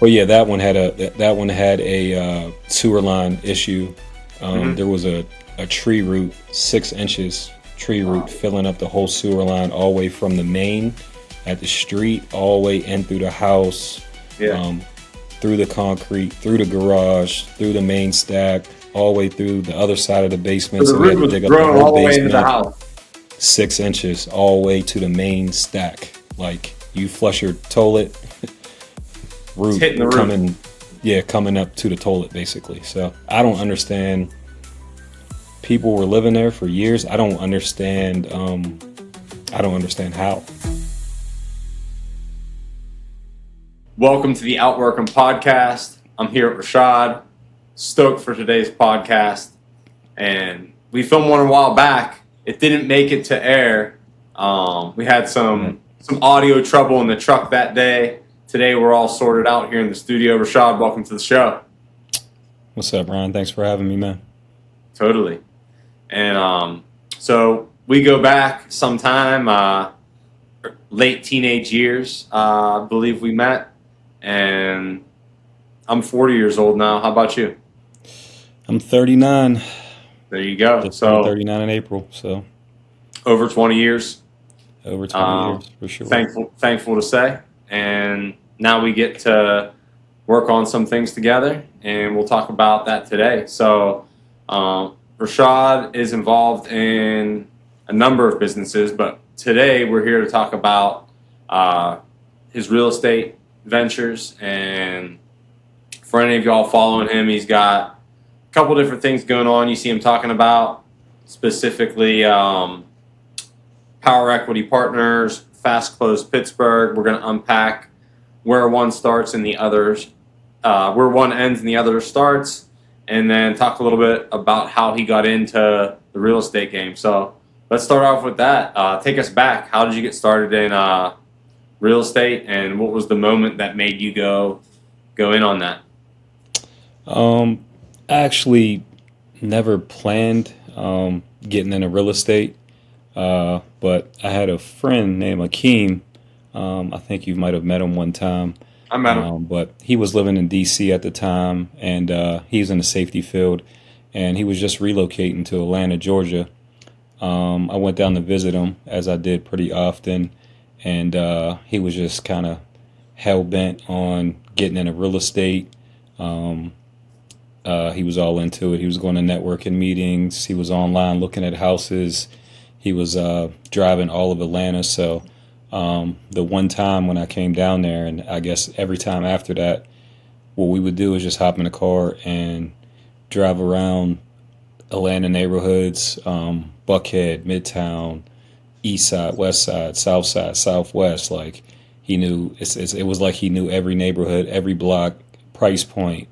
Well, yeah, that one had a sewer line issue. There was a tree root, 6 inches tree root, filling up the whole sewer line, all the way from the main at the street, all the way in through the house, through the concrete, through the garage, through the main stack, all the way through the other side of the basement. So the root was growing all the way into the house. 6 inches all the way to the main stack. Like, you flush your toilet, root coming up to the toilet, basically. So I don't understand. People were living there for years. I don't understand how. Welcome to the Outwork'em Podcast. I'm here at Rashad. Stoked for today's podcast. And we filmed one a while back. It didn't make it to air. We had some audio trouble in the truck that day. Today we're all sorted out here in the studio. Rashad, welcome to the show. What's up, Ryan? Thanks for having me, man. Totally. And so we go back sometime, late teenage years, I believe we met. And I'm 40 years old now. How about you? I'm 39. There you go. So 39 in April. So over 20 years. Over 20 years, for sure. Thankful to say. And now we get to work on some things together, and we'll talk about that today. So Rashad is involved in a number of businesses, but today we're here to talk about his real estate ventures. And for any of y'all following him, he's got a couple different things going on. You see him talking about specifically Power Equity Partners, Fast Close Pittsburgh. We're going to unpack where one starts and the others, where one ends and the other starts, and then talk a little bit about how he got into the real estate game. So let's start off with that. Take us back. How did you get started in real estate, and what was the moment that made you go in on that? I actually never planned getting into real estate, but I had a friend named Akeem. I think you might have met him one time. I met him. But he was living in D.C. at the time, and he was in the safety field, and he was just relocating to Atlanta, Georgia. I went down to visit him, as I did pretty often, and he was just kind of hell-bent on getting into real estate. He was all into it. He was going to networking meetings. He was online looking at houses. He was driving all of Atlanta. So the one time when I came down there, and I guess every time after that, what we would do is just hop in a car and drive around Atlanta neighborhoods, Buckhead, Midtown, East Side, West Side, South Side, Southwest. Like, he knew, it was like he knew every neighborhood, every block, price point.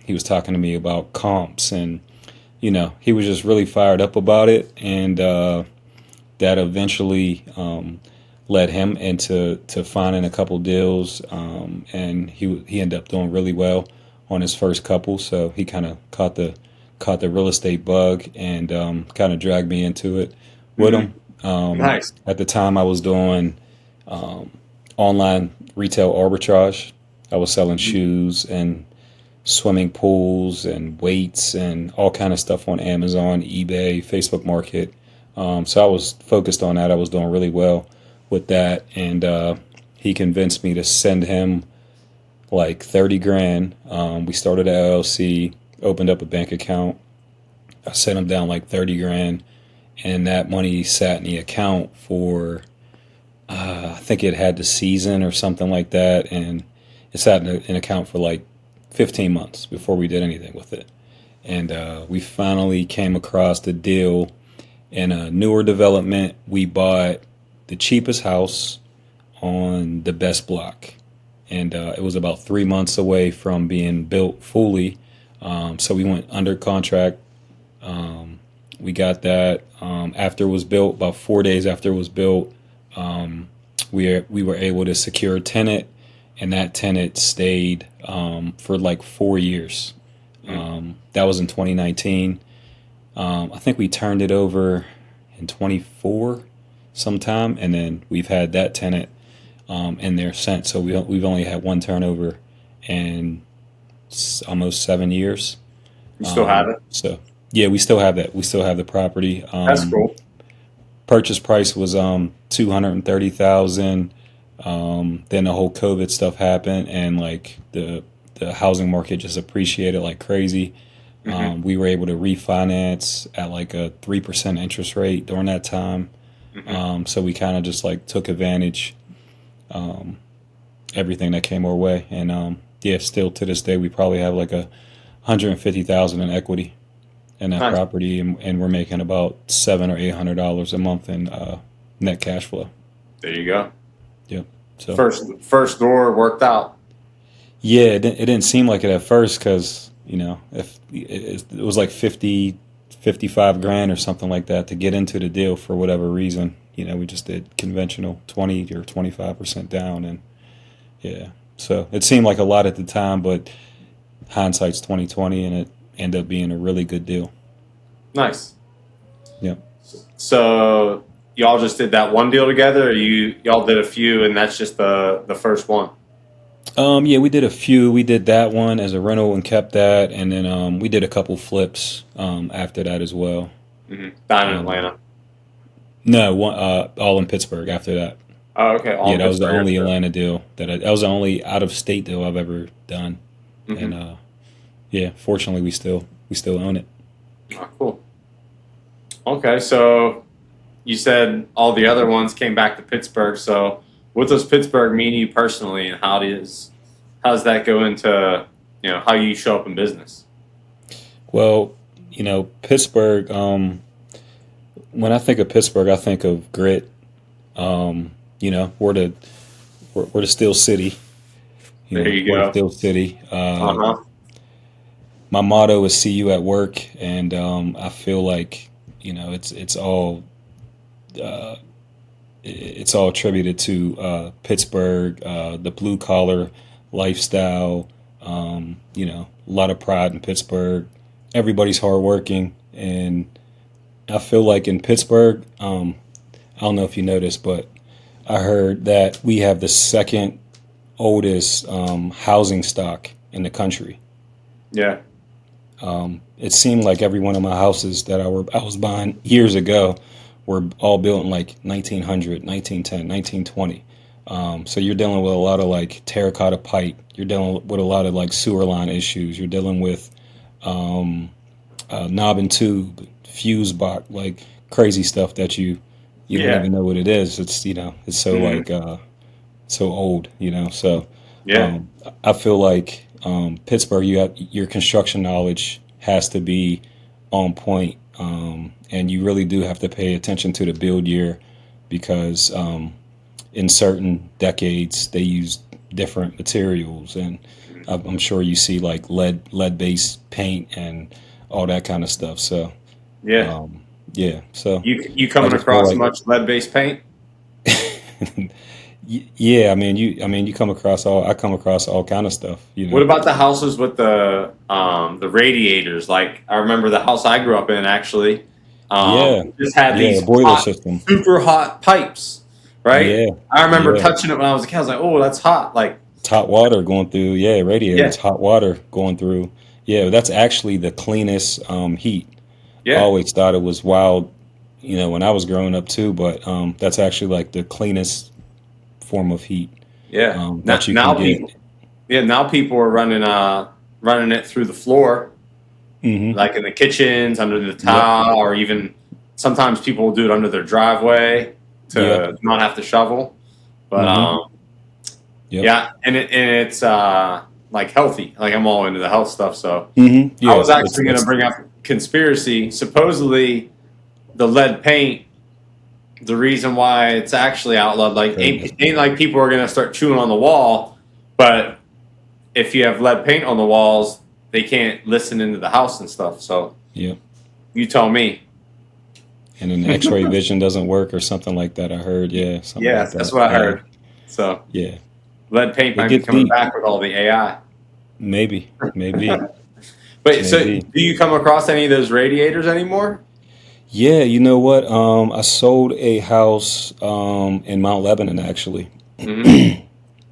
He was talking to me about comps, and he was just really fired up about it, and that eventually led him into finding a couple deals, and he ended up doing really well on his first couple. So he kind of caught the real estate bug, and kind of dragged me into it with him. Nice. At the time, I was doing online retail arbitrage. I was selling shoes and swimming pools and weights and all kind of stuff on Amazon, eBay, Facebook Market. So I was focused on that. I was doing really well with that. And he convinced me to send him like 30 grand. We started an LLC, opened up a bank account. I sent him down like 30 grand. And that money sat in the account for, I think it had the season or something like that. And it sat in an account for like 15 months before we did anything with it. And we finally came across the deal in a newer development. We bought the cheapest house on the best block. And it was about 3 months away from being built fully. So we went under contract. We got that after it was built, about 4 days after it was built. We were able to secure a tenant, and that tenant stayed for like 4 years. That was in 2019. I think we turned it over in 24 sometime, and then we've had that tenant in there since. So we've only had one turnover, in almost 7 years. You still have it? So yeah, we still have that. We still have the property. That's cool. Purchase price was 230,000. Then the whole COVID stuff happened, and like the housing market just appreciated like crazy. We were able to refinance at like a 3% interest rate during that time. So we kind of just like took advantage, everything that came our way, and yeah, still to this day we probably have like 150,000 in equity in that Nice. property, and we're making about $700 or $800 a month in net cash flow. There you go. Yep. So First door worked out. yeah, it didn't seem like it at first because if it was like 55 grand or something like that to get into the deal for whatever reason. We just did conventional 20 or 25% down, and yeah, so it seemed like a lot at the time, but hindsight's 2020, and it ended up being a really good deal. Nice. Yep. So y'all just did that one deal together, or y'all did a few, and that's just the first one? Yeah, we did a few. We did that one as a rental and kept that, and then we did a couple flips after that as well. Down in Atlanta. No, one all in Pittsburgh after that. Oh, okay. Yeah, that was the only Atlanta deal that was the only out of state deal I've ever done, and yeah, fortunately we still own it. Oh, cool. Okay, so you said all the other ones came back to Pittsburgh. So what does Pittsburgh mean to you personally, and how does that go into how you show up in business? Well, Pittsburgh. When I think of Pittsburgh, I think of grit. We're the Steel City. There you go. We're the Steel City. My motto is "See you at work," and I feel like it's all attributed to Pittsburgh, the blue collar lifestyle. A lot of pride in Pittsburgh. Everybody's hardworking, and I feel like in Pittsburgh, I don't know if you noticed, but I heard that we have the second oldest housing stock in the country. Yeah. It seemed like every one of my houses that I was buying years ago were all built in like 1900, 1910, 1920. So you're dealing with a lot of like terracotta pipe. You're dealing with a lot of like sewer line issues. You're dealing with knob and tube, fuse box, like crazy stuff that you don't even know what it is. It's it's so like so old. So Yeah. I feel like Pittsburgh, your construction knowledge has to be on point, and you really do have to pay attention to the build year because in certain decades they use different materials, and I'm sure you see like lead based paint and all that kind of stuff. So Yeah. yeah. So You coming I just across feel like- much lead-based paint? yeah, I mean you come across I come across all kind of stuff. What about the houses with the radiators? Like I remember the house I grew up in actually. Just had these a boiler hot, system. super hot pipes, right? Yeah, I remember yeah. touching it when I was a kid. I was like, "Oh, that's hot!" Like, It's hot water going through. Yeah, radiator. Yeah. It's hot water going through. Yeah, that's actually the cleanest heat. I yeah, always thought it was wild, when I was growing up too. But that's actually like the cleanest form of heat. yeah. That you now can get. people, now people are running it through the floor, Hmm. like in the kitchens, under the tile, or even sometimes people will do it under their driveway to Yep. not have to shovel. But Yep. yeah, and it's like healthy. Like I'm all into the health stuff, so Hmm. Yeah, I was actually going it's- to bring up conspiracy. Supposedly, the lead paint. The reason why it's actually outlawed, like ain't like people are going to start chewing on the wall, but if you have lead paint on the walls, they can't listen into the house and stuff. So Yep. you tell me. And then X-ray vision doesn't work or something like that. I heard. Yeah. Something Yeah, like that. that's what I heard. So Yeah. lead paint It might be gets coming deep. back with all the AI. Maybe. But so, Maybe. do you come across any of those radiators anymore? Yeah. You know what? I sold a house in Mount Lebanon actually.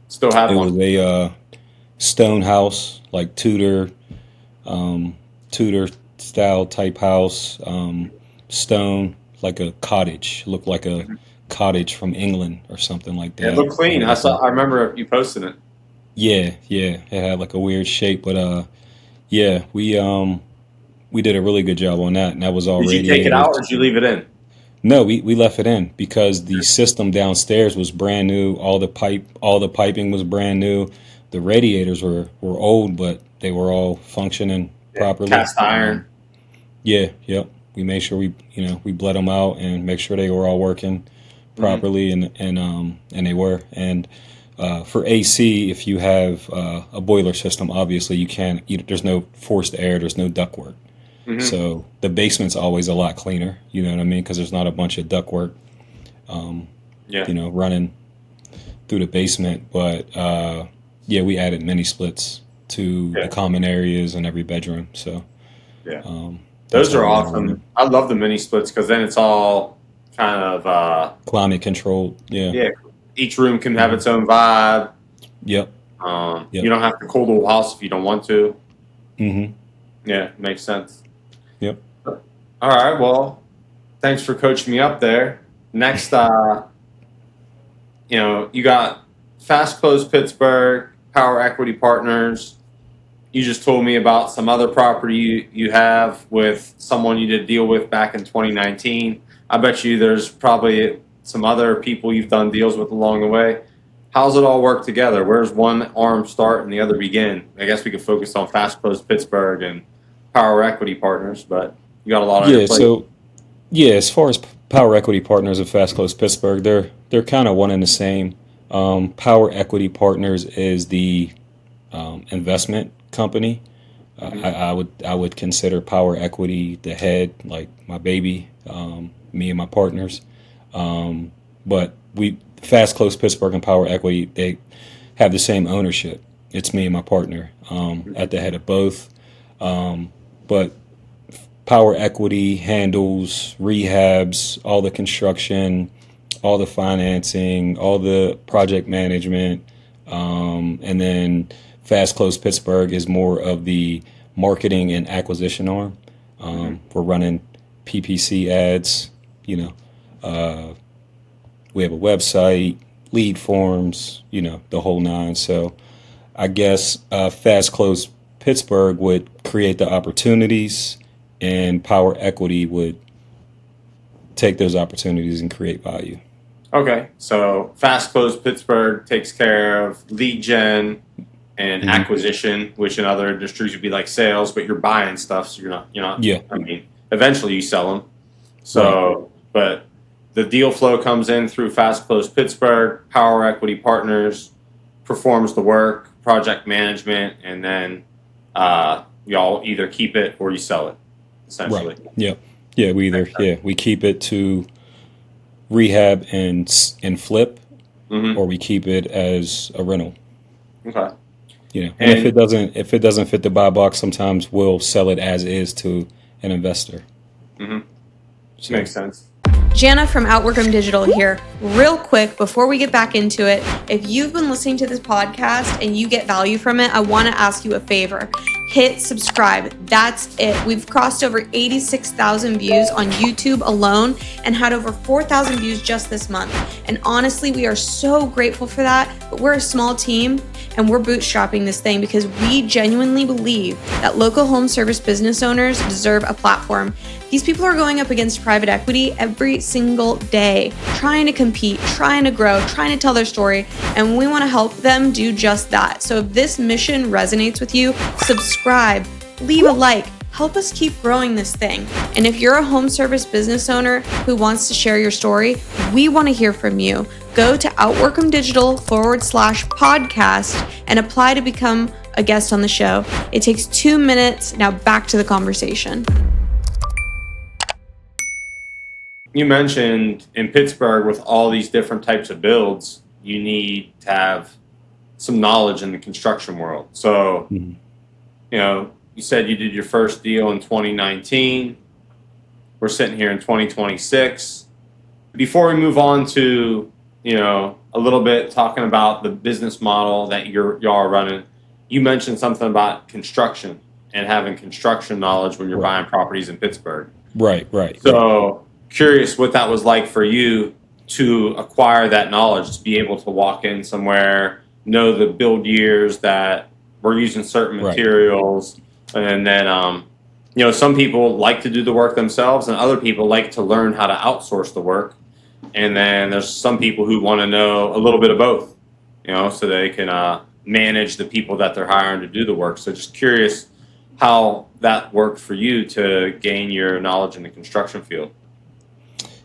Still have It one. was stone house, like Tudor style type house, stone, like a cottage, looked like a cottage from England or something like Yeah, it that. looked clean. I remember you posting it. Yeah, it had like a weird shape, but yeah, we did a really good job on that, and that was all Did you take it out radiators. or did you leave it in? No, we left it in because the system downstairs was brand new. All the piping was brand new. The radiators were old, but they were all functioning Yeah. properly. Cast iron. Yeah, yep. We made sure we bled them out and make sure they were all working properly, and they were. And for AC, if you have a boiler system, obviously you can't. There's no forced air. There's no ductwork. So the basement's always a lot cleaner. You know what I mean? Because there's not a bunch of ductwork, running through the basement. But yeah, we added mini splits to the common areas in every bedroom. So Yeah. that's Those are how we got awesome. around. I love the mini splits because then it's all kind of Climate controlled. Yeah. yeah. Each room can have its own vibe. Yep. You don't have to cool the whole house if you don't want to. Mm-hmm. Yeah, makes sense. Yep. All right. Well, thanks for coaching me up there. Next, you got Fast Close Pittsburgh, Power Equity Partners. You just told me about some other property you have with someone you did a deal with back in 2019. I bet you there's probably some other people you've done deals with along the way. How's it all work together? Where's one arm start and the other begin? I guess we could focus on Fast Close Pittsburgh and Power Equity Partners, but you got a lot on your plate. So as far as Power Equity Partners of Fast Close Pittsburgh, they're kind of one and the same. Power Equity Partners is the investment company. I would consider Power Equity the head, like my baby, me and my partners. But Fast Close Pittsburgh and Power Equity, they have the same ownership. It's me and my partner at the head of both. But Power Equity handles rehabs, all the construction, all the financing, all the project management, and then Fast Close Pittsburgh is more of the marketing and acquisition arm. We're running PPC ads, we have a website, lead forms, the whole nine. So I guess Fast Close Pittsburgh would create the opportunities, and Power Equity would take those opportunities and create value. Okay, so Fast Close Pittsburgh takes care of lead gen and acquisition, which in other industries would be like sales, but you're buying stuff, so you're not. Yeah. I mean, eventually you sell them. So, but the deal flow comes in through Fast Close Pittsburgh. Power Equity Partners performs the work, project management, and then y'all either keep it or you sell it, essentially. Right. Yeah. We keep it to rehab and flip, or we keep it as a rental. Okay. And if it doesn't fit the buy box, sometimes we'll sell it as is to an investor. So. Makes sense. Jana from OUTWORK'em.digital here. Real quick, before we get back into it, if you've been listening to this podcast and you get value from it, I want to ask you a favor. Hit subscribe. That's it. We've crossed over 86,000 views on YouTube alone and had over 4,000 views just this month. And honestly, we are so grateful for that, but we're a small team and we're bootstrapping this thing because we genuinely believe that local home service business owners deserve a platform. These people are going up against private equity every single day, trying to compete, trying to grow, trying to tell their story, and we want to help them do just that. So if this mission resonates with you, subscribe, leave a like, help us keep growing this thing. And if you're a home service business owner who wants to share your story, we want to hear from you. Go to OUTWORK'em.digital /podcast and apply to become a guest on the show. It takes 2 minutes. Now back to the conversation. You mentioned in Pittsburgh with all these different types of builds, you need to have some knowledge in the construction world. So, you said you did your first deal in 2019. We're sitting here in 2026. Before we move on to, a little bit talking about the business model that y'all are running, you mentioned something about construction and having construction knowledge when you're Right. buying properties in Pittsburgh. Right. So curious what that was like for you to acquire that knowledge, to be able to walk in somewhere, know the build years that we're using certain Right. materials, and then some people like to do the work themselves, and other people like to learn how to outsource the work. And then there's some people who want to know a little bit of both, so they can manage the people that they're hiring to do the work. So just curious how that worked for you to gain your knowledge in the construction field.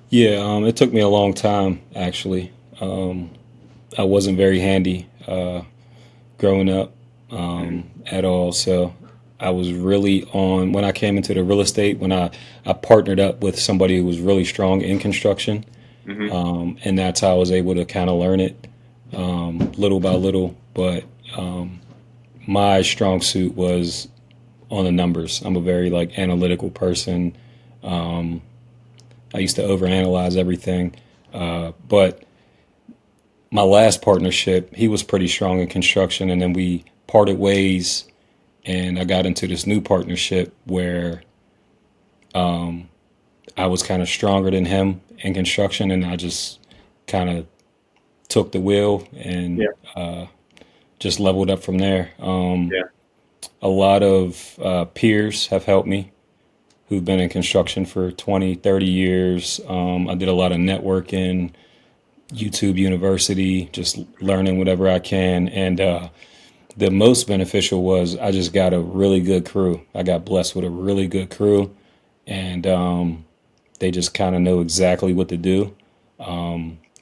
Yeah, it took me a long time, actually. I wasn't very handy growing up at all. So I was really when I came into the real estate, when I partnered up with somebody who was really strong in construction. And that's how I was able to kind of learn it little by little. But my strong suit was on the numbers. I'm a very analytical person. I used to overanalyze everything. But my last partnership, he was pretty strong in construction, and then we parted ways, and I got into this new partnership where I was kind of stronger than him in construction, and I just kind of took the wheel and just leveled up from there. A lot of peers have helped me who've been in construction for 20, 30 years. I did a lot of networking, YouTube University, just learning whatever I can. And the most beneficial was I just got a really good crew. I got blessed with a really good crew, and they just kind of know exactly what to do,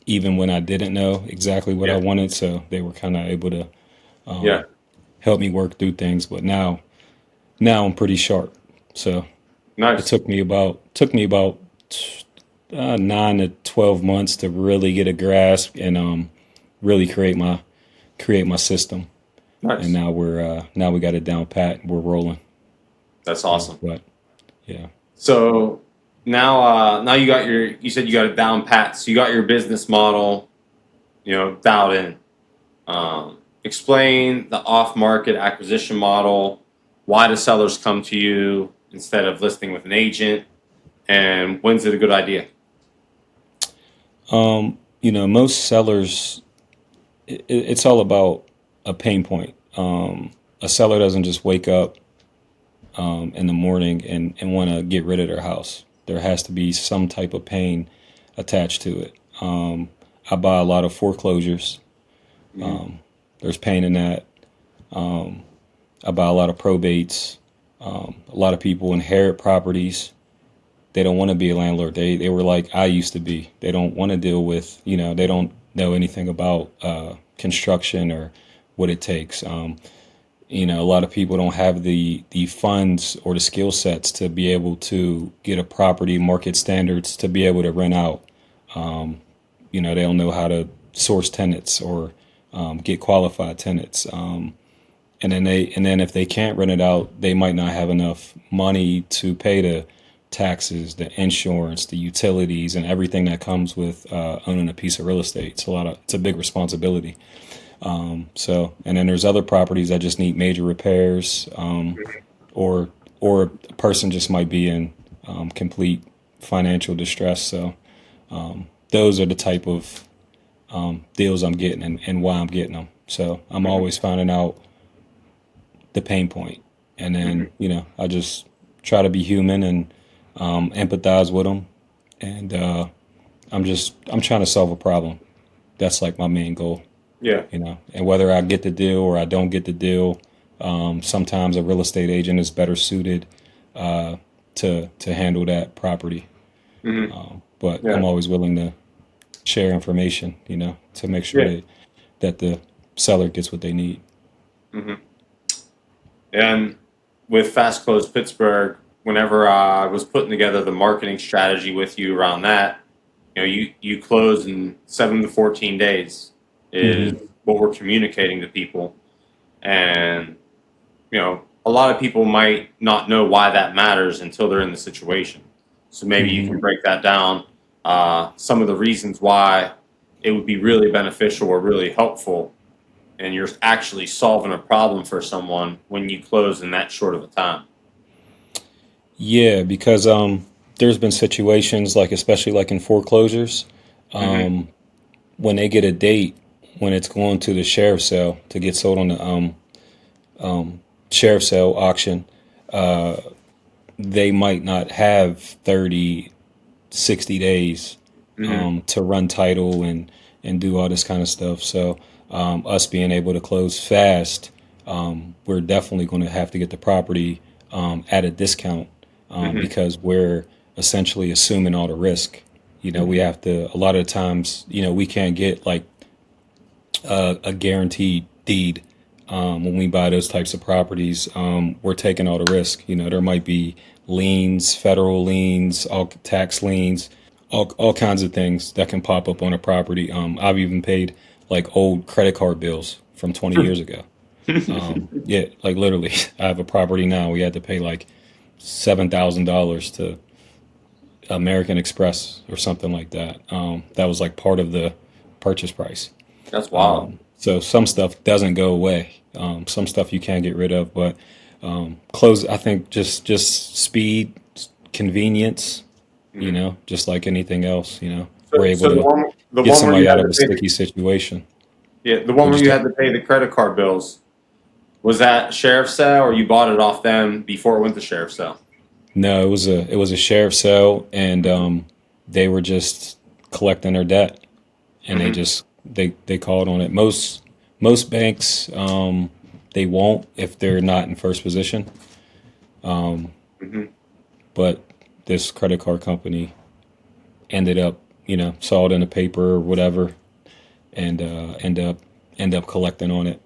even when I didn't know exactly what I wanted. So they were kind of able to help me work through things. But now I'm pretty sharp. So Nice. it took me about 9 to 12 months to really get a grasp and really create my system. Nice. And now we got it down pat. We're rolling. That's awesome. But yeah. So now you said you got it down pat. So you got your business model, dialed in. Explain the off-market acquisition model. Why do sellers come to you instead of listing with an agent? And when's it a good idea? Most sellers, it's all about a pain point. A seller doesn't just wake up in the morning and want to get rid of their house. There has to be some type of pain attached to it. I buy a lot of foreclosures. There's pain in that. I buy a lot of probates. A lot of people inherit properties. They don't want to be a landlord. They were like I used to be. They don't want to deal with, they don't know anything about construction or what it takes. A lot of people don't have the funds or the skill sets to be able to get a property market standards to be able to rent out. They don't know how to source tenants or get qualified tenants. And then if they can't rent it out, they might not have enough money to pay the taxes, the insurance, the utilities, and everything that comes with owning a piece of real estate. It's a big responsibility. And then there's other properties that just need major repairs, or a person just might be in complete financial distress. So those are the type of deals I'm getting and why I'm getting them. So I'm always finding out the pain point, and then I just try to be human and empathize with them, and I'm trying to solve a problem. That's like my main goal. Yeah. And whether I get the deal or I don't get the deal, sometimes a real estate agent is better suited to handle that property. But I'm always willing to share information, to make sure that the seller gets what they need. And with Fast Close Pittsburgh, whenever I was putting together the marketing strategy with you around that, you close in 7 to 14 days is what we're communicating to people. And, a lot of people might not know why that matters until they're in the situation. So maybe you can break that down, some of the reasons why it would be really beneficial or really helpful and you're actually solving a problem for someone when you close in that short of a time. Yeah, because there's been situations like, especially like in foreclosures, Mm-hmm. when they get a date when it's going to the sheriff's sale to get sold on the sheriff's sale auction, they might not have 30, 60 days Mm-hmm. to run title and do all this kind of stuff. So us being able to close fast, we're definitely going to have to get the property at a discount Mm-hmm. because we're essentially assuming all the risk. You know, we Mm-hmm. have to, a lot of the times, you know, we can't get like a guaranteed deed. When we buy those types of properties, we're taking all the risk. You know, there might be liens, federal liens, all tax liens, all kinds of things that can pop up on a property. I've even paid like old credit card bills from 20 years ago. Yeah, like literally, I have a property now. We had to pay like $7,000 to American Express or something like that. That was like part of the purchase price. That's wild. So some stuff doesn't go away. Some stuff you can't get rid of, but close. I think just speed, convenience. You Mm-hmm. know, just like anything else. You know, we're So, able so the to one, the get one where somebody you out had of to a pay the, sticky situation. yeah, the one Would where you you say? had to pay the credit card bills, was that sheriff's sale, or you bought it off them before it went to sheriff's sale? No, it was a sheriff's sale, and they were just collecting their debt, and Mm-hmm. they called on it. Most banks they won't if they're not in first position. Mm-hmm. But this credit card company ended up, you know, saw it in the paper or whatever, and end up collecting on it.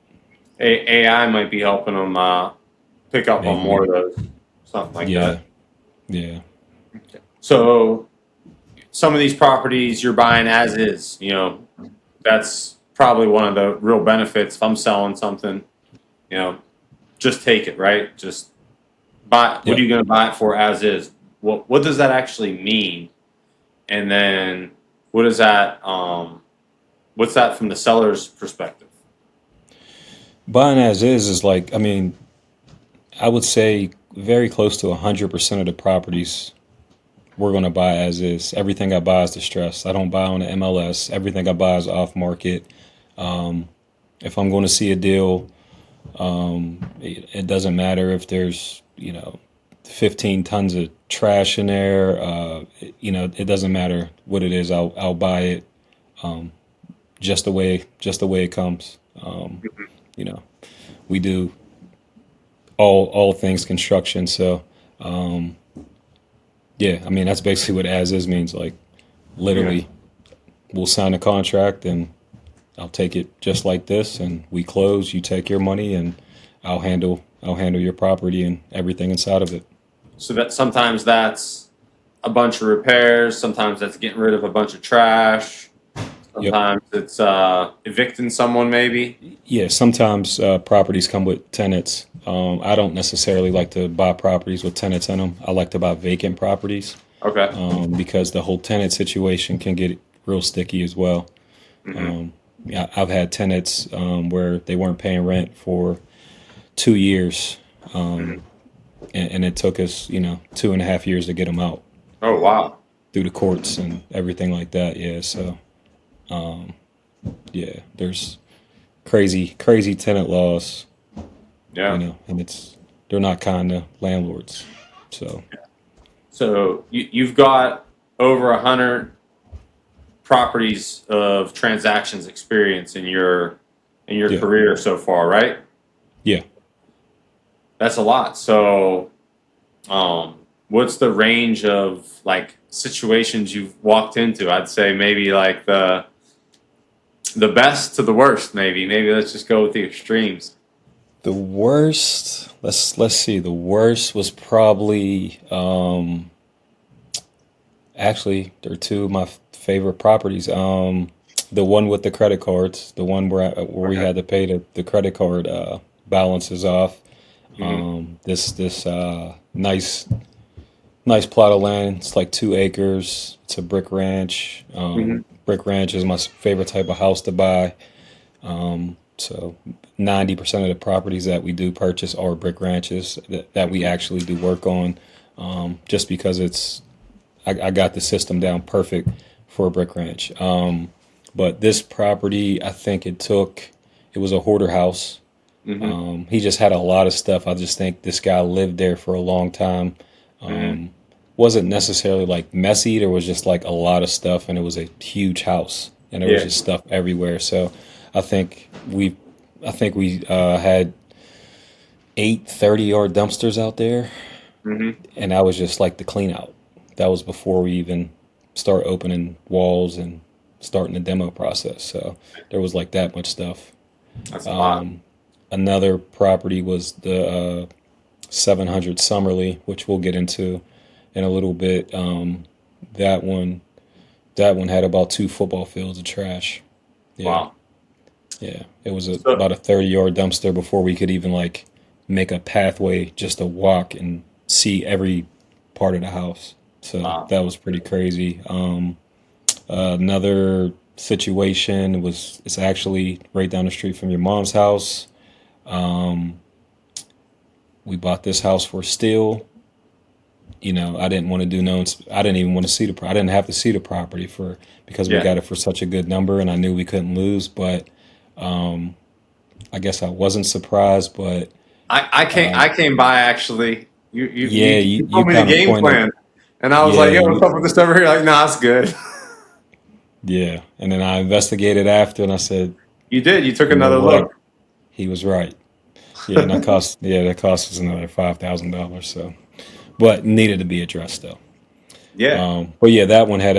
AI might be helping them pick up on more Maybe, of those, something like yeah, that. yeah, So some of these properties you're buying as is, that's probably one of the real benefits. If I'm selling something, you know, just take it, right? Just buy. What are yep. you going to buy it for as is? What does that actually mean? And then what is that? What's that from the seller's perspective? Buying as is like, I mean, I would say very close to 100% of the properties we're going to buy as is. Everything I buy is distressed. I don't buy on the MLS. Everything I buy is off market. If I'm going to see a deal, it doesn't matter if there's, you know, 15 tons of trash in there. You know, it doesn't matter what it is. I'll buy it just the way it comes. You know, we do all things construction. So yeah, I mean that's basically what as is means. Like Yeah. literally, we'll sign a contract and I'll take it just like this, and we close. You take your money, and I'll handle your property and everything inside of it. So that sometimes that's a bunch of repairs. Sometimes that's getting rid of a bunch of trash. Yep. Sometimes it's evicting someone, maybe. Yeah. Sometimes properties come with tenants. I don't necessarily like to buy properties with tenants in them. I like to buy vacant properties Okay. because the whole tenant situation can get real sticky as well. Hmm. Yeah, I've had tenants where they weren't paying rent for 2 years, Hmm. and it took us, you know, 2.5 years to get them out Oh wow. through the courts and everything like that. Yeah, so yeah, there's crazy tenant laws, you Yeah. know, and they're not kind to landlords. So So you've got over 100 properties of transactions experience in your yeah, career so far, right? yeah. That's a lot. So, what's the range of like situations you've walked into? I'd say maybe like the best to the worst. Maybe let's just go with the extremes. The worst, let's see. The worst was probably actually they're two of my favorite properties. The one with the credit cards, the one where we Okay. had to pay the credit card balances off. Hmm. This nice plot of land. It's like 2 acres. It's a brick ranch. Hmm. Brick ranch is my favorite type of house to buy. So 90% of the properties that we do purchase are brick ranches that we actually do work on, just because I got the system down perfect for a brick ranch. But this property, I think it was a hoarder house. He just had a lot of stuff. I just think this guy lived there for a long time. Wasn't necessarily like messy. There was just like a lot of stuff, and it was a huge house, and there was just stuff everywhere. So I think we had 8 30-yard dumpsters out there, and that was just like the clean out. That was before we even start opening walls and starting the demo process. So there was like that much stuff. That's a lot. Another property was the 700 Summerlee, which we'll get into in a little bit. That one had about 2 football fields of trash. Yeah. Wow. Yeah, it was about a 30-yard dumpster before we could even like make a pathway just to walk and see every part of the house. So that was pretty crazy. Another situation it's actually right down the street from your mom's house. We bought this house for steal. I didn't want to do I didn't even want to see I didn't have to see the property because we got it for such a good number, and I knew we couldn't lose. But I guess I wasn't surprised. But I came by actually. You told me the game plan, and I was like, "Yo, what's up with this over here?" Like, nah, it's good. Yeah, and then I investigated after, and I said, "You did. You took another look." He was right. Yeah, and that cost us another $5,000. So, but needed to be addressed though. Yeah. But yeah, that one had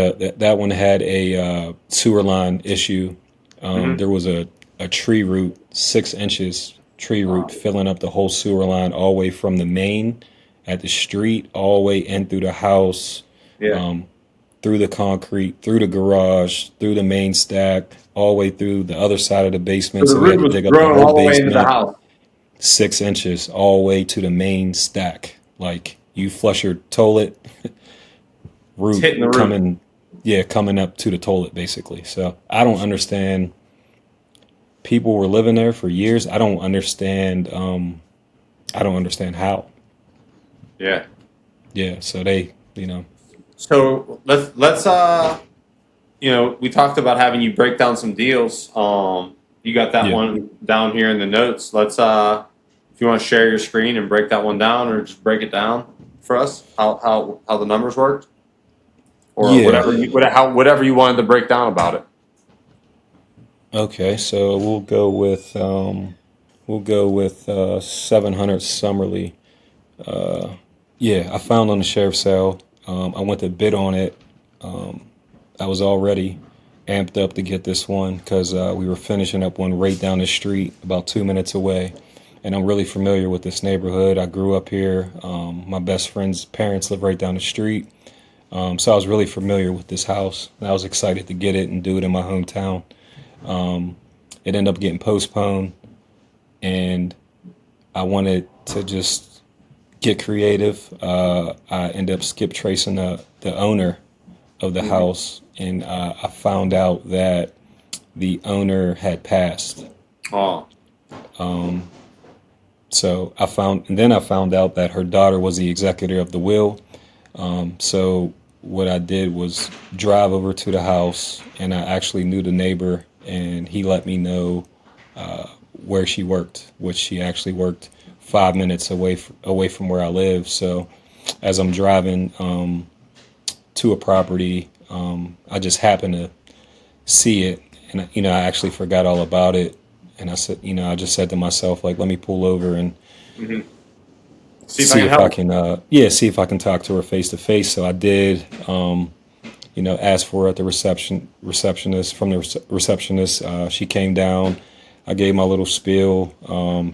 a sewer line issue. There was a tree root, 6 inches tree root filling up the whole sewer line, all the way from the main at the street, all the way in through the house, through the concrete, through the garage, through the main stack, all the way through the other side of the basement. So the root was growing all the way into the house. 6 inches all the way to the main stack. Like you flush your toilet, root coming up to the toilet basically. So I don't understand. People were living there for years. I don't understand how. Yeah. Yeah. So they. So let's we talked about having you break down some deals. You got that one down here in the notes. Let's if you want to share your screen and break that one down, or just break it down for us, how the numbers worked, or whatever you wanted to break down about it. Okay, so we'll go with 700 Summerlee. I found on the sheriff's sale. I went to bid on it. I was already amped up to get this one because we were finishing up one right down the street, about 2 minutes away. And I'm really familiar with this neighborhood. I grew up here. My best friend's parents live right down the street. So I was really familiar with this house. And I was excited to get it and do it in my hometown. It ended up getting postponed, and I wanted to just get creative. I ended up skip tracing the owner of the house, and I found out that the owner had passed. Oh. So I found out that her daughter was the executor of the will. So what I did was drive over to the house, and I actually knew the neighbor, and he let me know where she worked, which she actually worked 5 minutes away from where I live. So as I'm driving to a property, I just happened to see it, and I actually forgot all about it. And I said, I just said to myself, like, let me pull over and see if I can talk to her face to face. So I did. Asked for her at the receptionist. She came down. I gave my little spiel.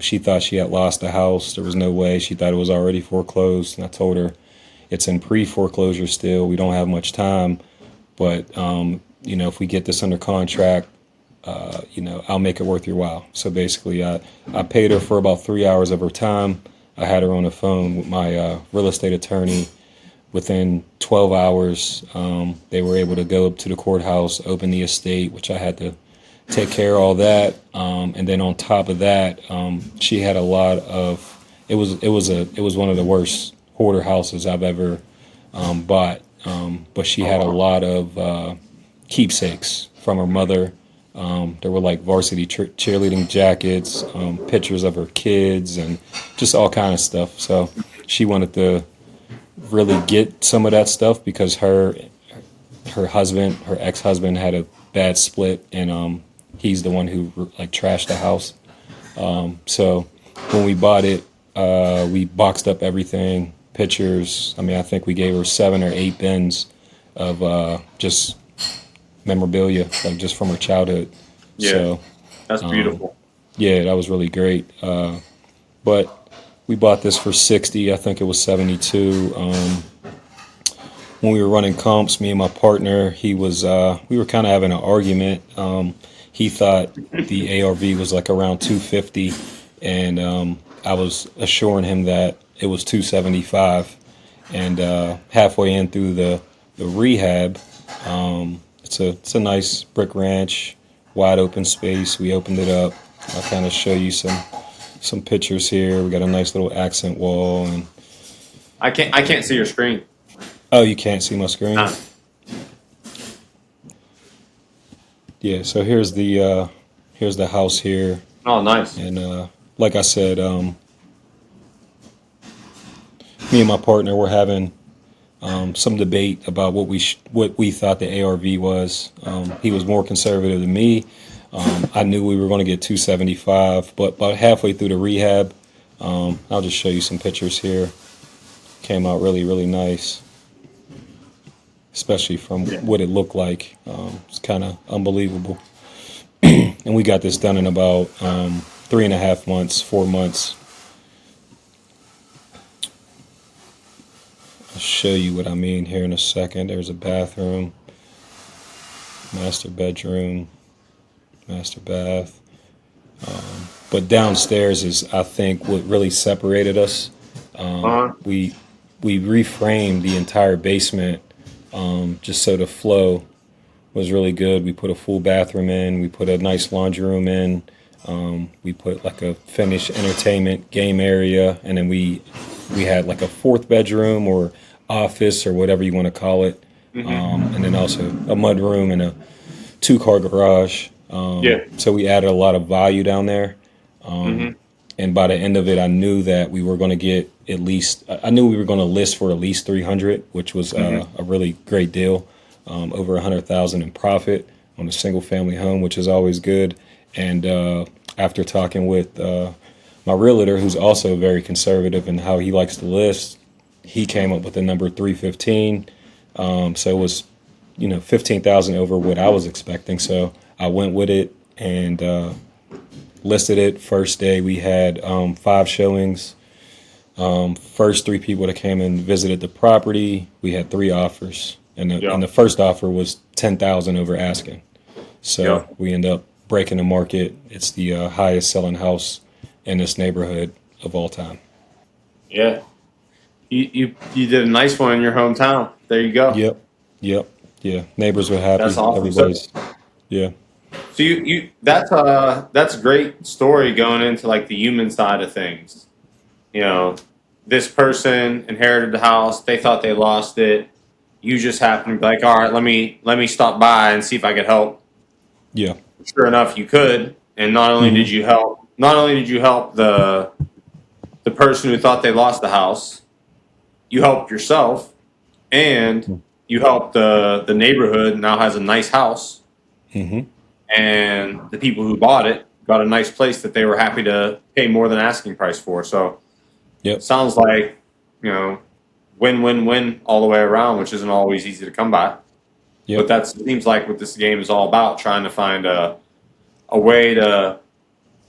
She thought she had lost the house. There was no way. She thought it was already foreclosed. And I told her it's in pre-foreclosure still. We don't have much time. But, if we get this under contract, I'll make it worth your while. So basically, I paid her for about 3 hours of her time. I had her on the phone with my real estate attorney. Within 12 hours, they were able to go up to the courthouse, open the estate, which I had to take care of all that. And then on top of that, she had a lot of. It was one of the worst hoarder houses I've ever bought. But she had a lot of keepsakes from her mother. There were like varsity cheerleading jackets, pictures of her kids, and just all kind of stuff. So she wanted to really get some of that stuff because her ex-husband had a bad split, and he's the one who like trashed the house. So when we bought it, we boxed up everything, pictures. I mean, I think we gave her 7 or 8 bins of just memorabilia, like just from her childhood. Yeah, so that's beautiful. Yeah, that was really great. But we bought this for 60. I think it was 72. When we were running comps, me and my partner, we were kind of having an argument. He thought the ARV was like around 250, and I was assuring him that it was 275. And halfway in through the rehab, it's a nice brick ranch, wide open space. We opened it up. I'll kind of show you some pictures here. We got a nice little accent wall, and I can't see your screen. Oh, you can't see my screen? Nah. Yeah, so here's the house here. Oh, nice. And like I said, me and my partner were having some debate about what we thought the ARV was. He was more conservative than me. I knew we were going to get 275, but about halfway through the rehab, I'll just show you some pictures here. Came out really, really nice, especially from what it looked like. It's kind of unbelievable. And we got this done in about 3.5 months, 4 months. I'll show you what I mean here in a second. There's a bathroom, master bedroom, master bath. But downstairs is, I think, what really separated us. We reframed the entire basement just so the flow was really good. We put a full bathroom in. We put a nice laundry room in. We put like a finished entertainment game area, and then we had like a 4th bedroom or office or whatever you want to call it, and then also a mud room and a 2-car garage. So we added a lot of value down there. And by the end of it, I knew that we were going to get I knew we were going to list for at least 300, which was a really great deal. Over 100,000 in profit on a single family home, which is always good. And after talking with my realtor, who's also very conservative in how he likes to list, he came up with the number 315. So it was, 15,000 over what I was expecting. So I went with it and listed it. First day we had 5 showings. First 3 people that came and visited the property, we had 3 offers. And the first offer was 10,000 over asking. So we end up breaking the market. It's the highest selling house in this neighborhood of all time. Yeah. You did a nice one in your hometown. There you go. Yep. Yeah. Neighbors were happy. That's awesome. Everybody's, yeah. So that's a great story going into like the human side of things. This person inherited the house. They thought they lost it. You just happened to be like, all right, let me stop by and see if I could help. Yeah. Sure enough, you could. And not only did you help the person who thought they lost the house, you helped yourself, and you helped the neighborhood now has a nice house. And the people who bought it got a nice place that they were happy to pay more than asking price for. So it sounds like, win-win-win all the way around, which isn't always easy to come by. But that seems like what this game is all about, trying to find a way to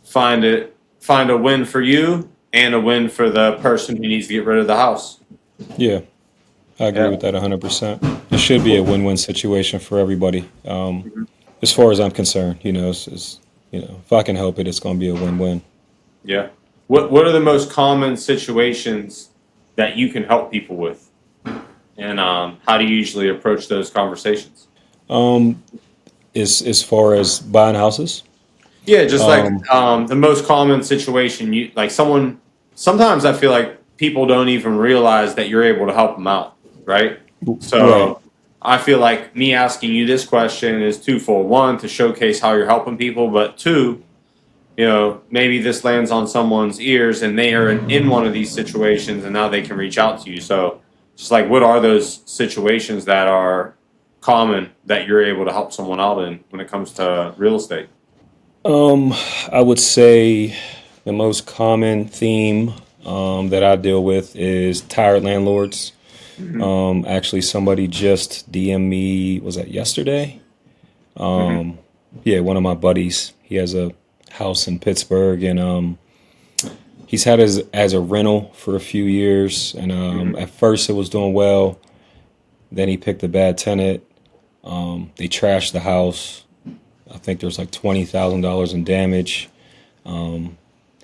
find a win for you and a win for the person who needs to get rid of the house. Yeah, I agree with that 100%. It should be a win-win situation for everybody. As far as I'm concerned, if I can help it, it's going to be a win-win. Yeah. What are the most common situations that you can help people with? And how do you usually approach those conversations? is as far as buying houses. Yeah, just like the most common situation, you like someone. Sometimes I feel like people don't even realize that you're able to help them out, right? So Right. I feel like me asking you this question is twofold: one, to showcase how you're helping people, but two, maybe this lands on someone's ears and they are in one of these situations, and now they can reach out to you. So, just like, what are those situations that are common that you're able to help someone out in when it comes to real estate? I would say the most common theme that I deal with is tired landlords. Actually, somebody just DM'd me, was that yesterday? Yeah, one of my buddies. He has a house in Pittsburgh, and he's had it as a rental for a few years. And at first, it was doing well. Then he picked a bad tenant. They trashed the house. I think there's like $20,000 in damage.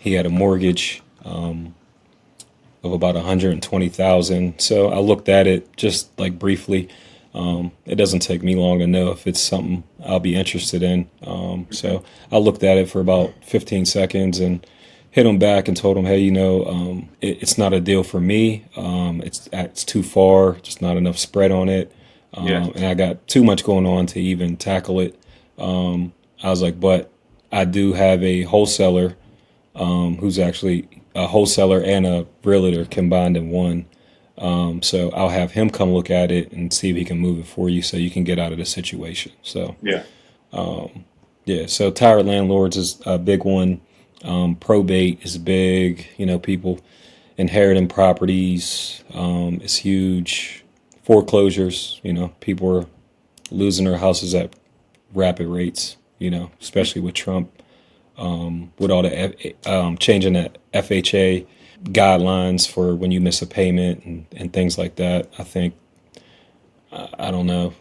He had a mortgage of about $120,000. So I looked at it just like briefly. It doesn't take me long to know if it's something I'll be interested in. So I looked at it for about 15 seconds and hit him back and told him, hey, it's not a deal for me. It's too far, just not enough spread on it. And I got too much going on to even tackle it. I was like, but I do have a wholesaler who's actually a wholesaler and a realtor combined in one. So I'll have him come look at it and see if he can move it for you so you can get out of the situation. So, so tired landlords is a big one. Probate is big. People inheriting properties is huge. Foreclosures, people are losing their houses at rapid rates, especially with Trump, with all the changing the FHA guidelines for when you miss a payment and things like that. I think, I don't know,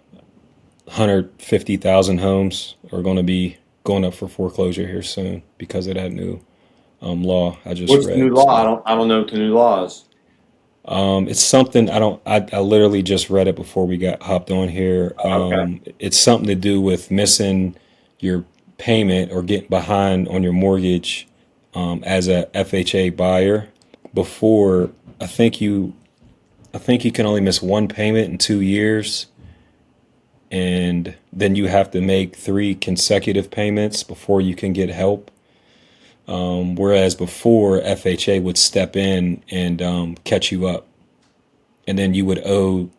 150,000 homes are going to be going up for foreclosure here soon because of that new law I just read. What's the new law? I don't know what the new law is. It's something I literally just read it before we got hopped on here. Okay. It's something to do with missing your payment or getting behind on your mortgage as a FHA buyer. Before, I think you can only miss one payment in 2 years, and then you have to make 3 consecutive payments before you can get help. Whereas before, FHA would step in and catch you up, and then you would owe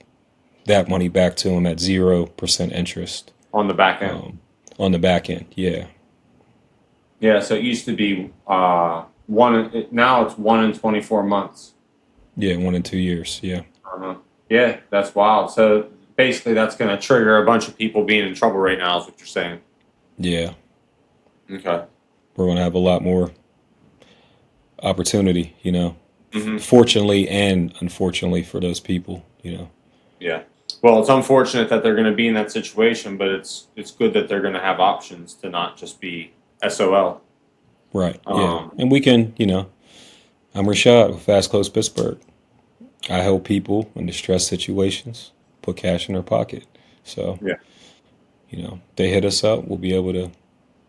that money back to them at 0% interest On the back end. On the back end, yeah. Yeah, so it used to be now it's 1 in 24 months. Yeah, 1 in 2 years, yeah. Yeah, that's wild. So basically that's going to trigger a bunch of people being in trouble right now is what you're saying. Yeah. Okay. We're going to have a lot more opportunity, fortunately and unfortunately for those people, Yeah. Well, it's unfortunate that they're going to be in that situation, but it's good that they're going to have options to not just be SOL. Right. Yeah. And we can, I'm Rashad with Fast Close Pittsburgh. I help people in distressed situations put cash in their pocket. So, they hit us up, we'll be able to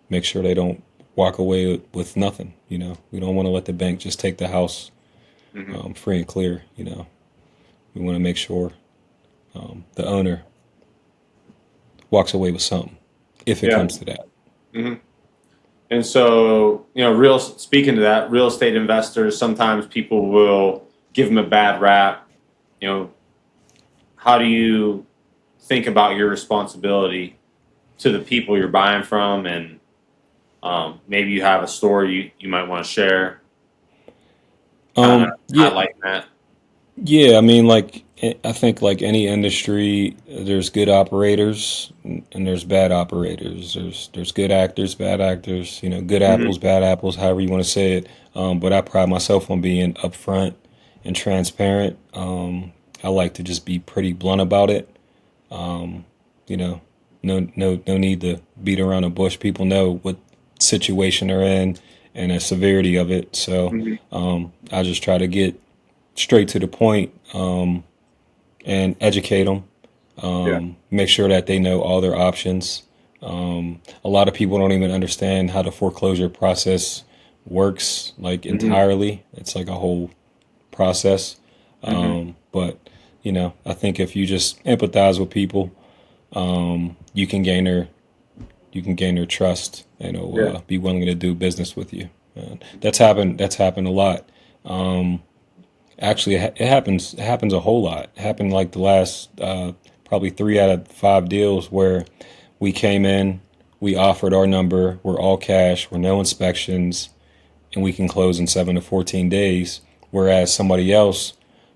make sure they don't walk away with nothing. We don't want to let the bank just take the house free and clear. We want to make sure the owner walks away with something if it comes to that. Mm-hmm. And so, speaking to that, real estate investors, sometimes people will give them a bad rap. How do you think about your responsibility to the people you're buying from? And maybe you have a story you might want to share. Highlighting that. Yeah, I mean, I think like any industry, there's good operators and there's bad operators. There's good actors, bad actors, good apples, bad apples, however you want to say it. But I pride myself on being upfront and transparent. I like to just be pretty blunt about it. No need to beat around the bush. People know what situation they're in and the severity of it. So I just try to get straight to the point and educate them. Make sure that they know all their options A lot of people don't even understand how the foreclosure process works, like entirely. It's like a whole process. But I think if you just empathize with people, you can gain their trust and be willing to do business with you. That's happened a lot. Actually, it happens a whole lot. It happened like the last probably 3 out of 5 deals where we came in, we offered our number, we're all cash, we're no inspections, and we can close in 7 to 14 days. Whereas somebody else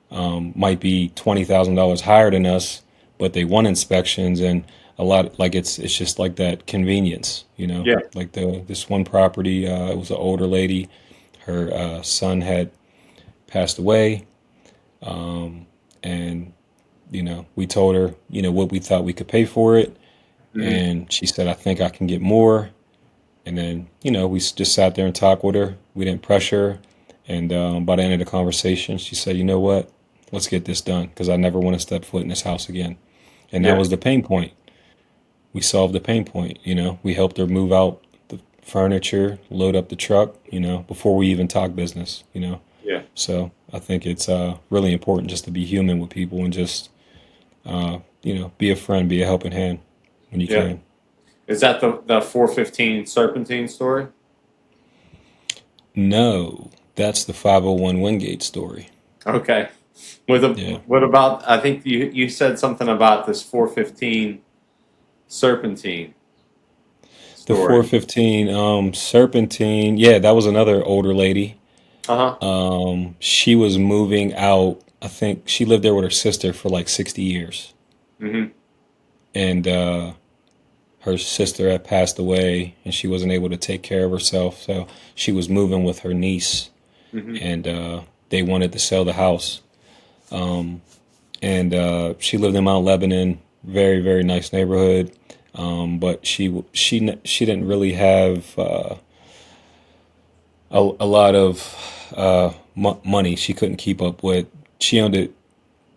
might be $20,000 higher than us, but they want inspections and a lot. Like it's just like that convenience, Yeah. Like this one property, it was an older lady. Her son had passed away, and we told her what we thought we could pay for it, and she said, I think I can get more. And then we just sat there and talked with her. We didn't pressure her. And by the end of the conversation, she said, you know what, let's get this done, because I never want to step foot in this house again. And that was the pain point. We solved the pain point. We helped her move out the furniture, load up the truck, before we even talk business, Yeah. So I think it's really important just to be human with people and just, be a friend, be a helping hand when you can. Is that the 415 Serpentine story? No, that's the 501 Wingate story. Okay. What about, I think you said something about this 415 Serpentine The story. 415 Serpentine, yeah, that was another older lady. She was moving out. I think she lived there with her sister for like 60 years. And her sister had passed away and she wasn't able to take care of herself. So she was moving with her niece, and they wanted to sell the house. And she lived in Mount Lebanon, very, very nice neighborhood. But she didn't really have a lot of money. She couldn't keep up with. She owned it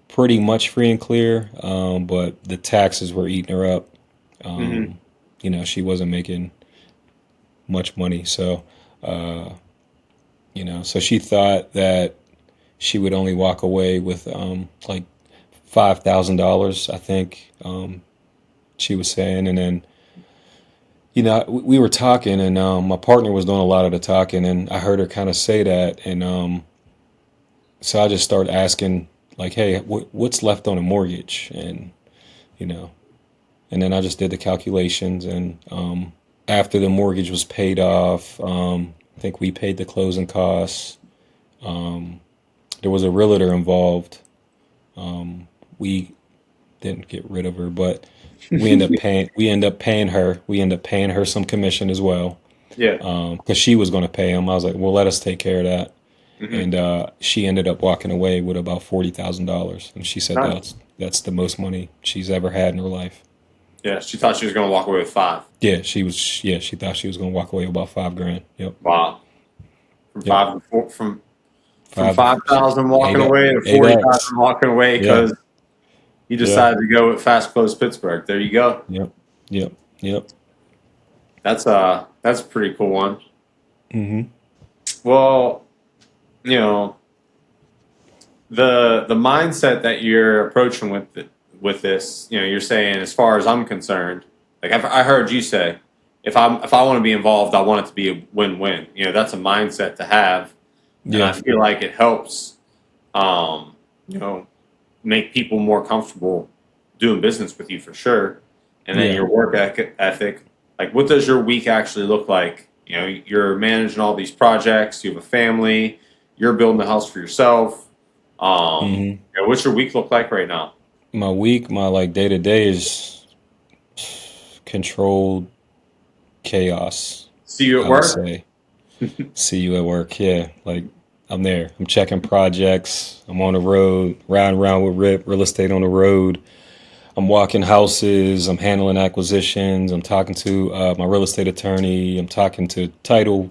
pretty much free and clear, but the taxes were eating her up. She wasn't making much money, so so she thought that she would only walk away with like $5,000, I think. She was saying, and then we were talking, and my partner was doing a lot of the talking, and I heard her kind of say that, and so I just started asking, like, hey, what's left on a mortgage? And and then I just did the calculations, and after the mortgage was paid off, I think we paid the closing costs. There was a realtor involved. We didn't get rid of her, but we end up paying her some commission as well. Yeah. Because she was going to pay him. I was like, well, let us take care of that. And she ended up walking away with about $40,000, and she said that's the most money she's ever had in her life. Yeah, she thought she was going to walk away with 5. Yeah, she thought she was going to walk away with about $5,000. Yep. Wow. From Five- 5,000 walking eight- away to 40,000 walking away because you decided to go with Fast Close Pittsburgh. There you go. Yep. That's a pretty cool one. Well, the mindset that you're approaching with this, you're saying, as far as I'm concerned, like I heard you say, if I want to be involved, I want it to be a win-win. That's a mindset to have, and I feel like it helps, make people more comfortable doing business with you for sure. And then your work ethic, like what does your week actually look like? You're managing all these projects, you have a family, you're building a house for yourself. What's your week look like right now? My week, my like day to day is controlled chaos. See you at I work? would say. See you at work. Yeah, like I'm there. I'm checking projects. I'm on the road, riding around with Rip, real estate on the road. I'm walking houses. I'm handling acquisitions. I'm talking to my real estate attorney. I'm talking to title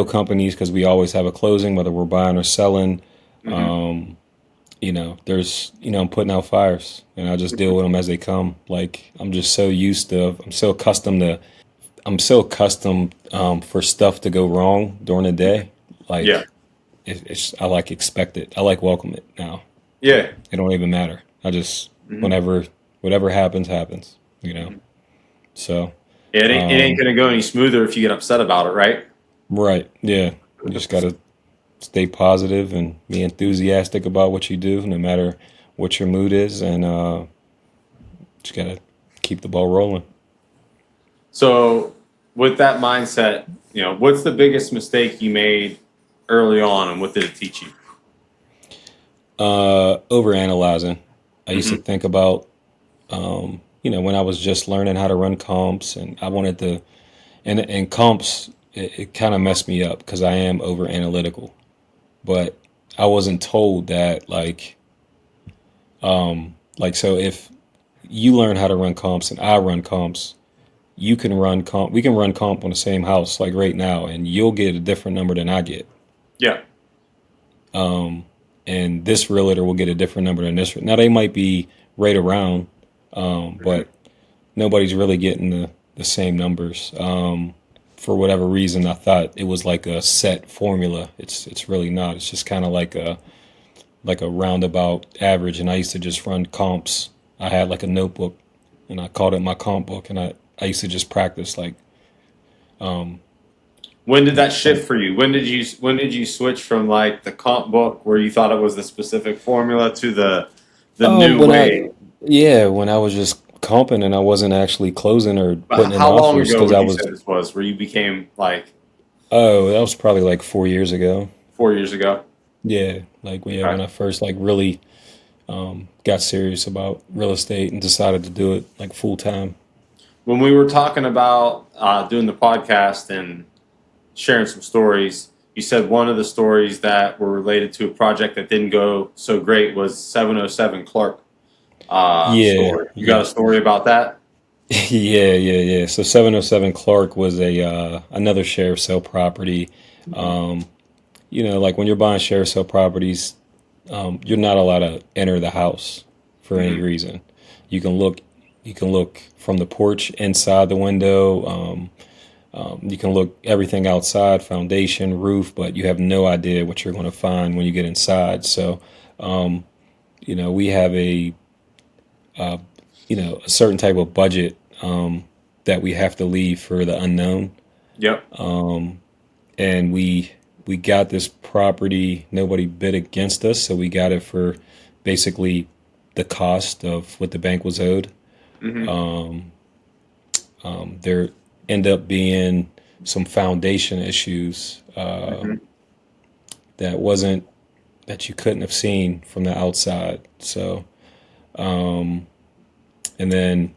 companies because we always have a closing, whether we're buying or selling. there's, I'm putting out fires and I just deal with them as they come. Like, I'm so accustomed for stuff to go wrong during the day. Yeah. Like, I like expect it. I like welcome it now. Yeah. It don't even matter. I just, whatever happens, So. Yeah, it ain't going to go any smoother if you get upset about it, right? Right. Yeah. You just got to stay positive and be enthusiastic about what you do, no matter what your mood is, and just got to keep the ball rolling. So with that mindset, what's the biggest mistake you made early on, and what did it teach you? Overanalyzing. I used to think about, when I was just learning how to run comps, and I wanted to, and comps, it kind of messed me up because I am over analytical, but I wasn't told that so if you learn how to run comps and I run comps, we can run comp on the same house like right now, and you'll get a different number than I get. Yeah. And this realtor will get a different number than this. Now they might be right around, but nobody's really getting the same numbers. For whatever reason, I thought it was like a set formula. It's really not. It's just kind of like a roundabout average. And I used to just run comps. I had like a notebook, and I called it my comp book, and I used to just practice When did that shift for you? When did you switch from like the comp book where you thought it was the specific formula to the new way? When I was just comping and I wasn't actually closing or putting in How long offers ago because would you say this was where you became like? Oh, that was probably like 4 years ago. 4 years ago. Yeah, when I first really got serious about real estate and decided to do it like full time. When we were talking about doing the podcast and sharing some stories, you said one of the stories that were related to a project that didn't go so great was 707 Clark. Story. You got a story about that? Yeah. So 707 Clark was another sheriff sale property. Like when you're buying sheriff sale properties, you're not allowed to enter the house for any reason. You can look from the porch inside the window. You can look everything outside, foundation, roof, but you have no idea what you're going to find when you get inside. So, we have a certain type of budget that we have to leave for the unknown. Yep. And we got this property. Nobody bid against us, so we got it for basically the cost of what the bank was owed. There end up being some foundation issues that you couldn't have seen from the outside. So, and then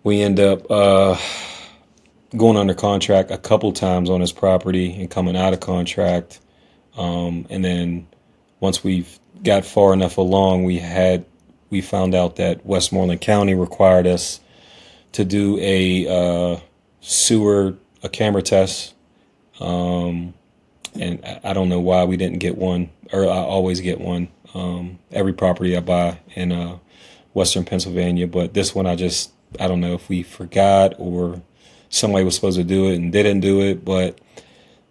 we end up going under contract a couple times on this property and coming out of contract. And then once we've got far enough along, we found out that Westmoreland County required us to do a camera test. And I don't know why we didn't get one, or I always get one every property I buy in Western Pennsylvania. But this one, I don't know if we forgot or somebody was supposed to do it and didn't do it. But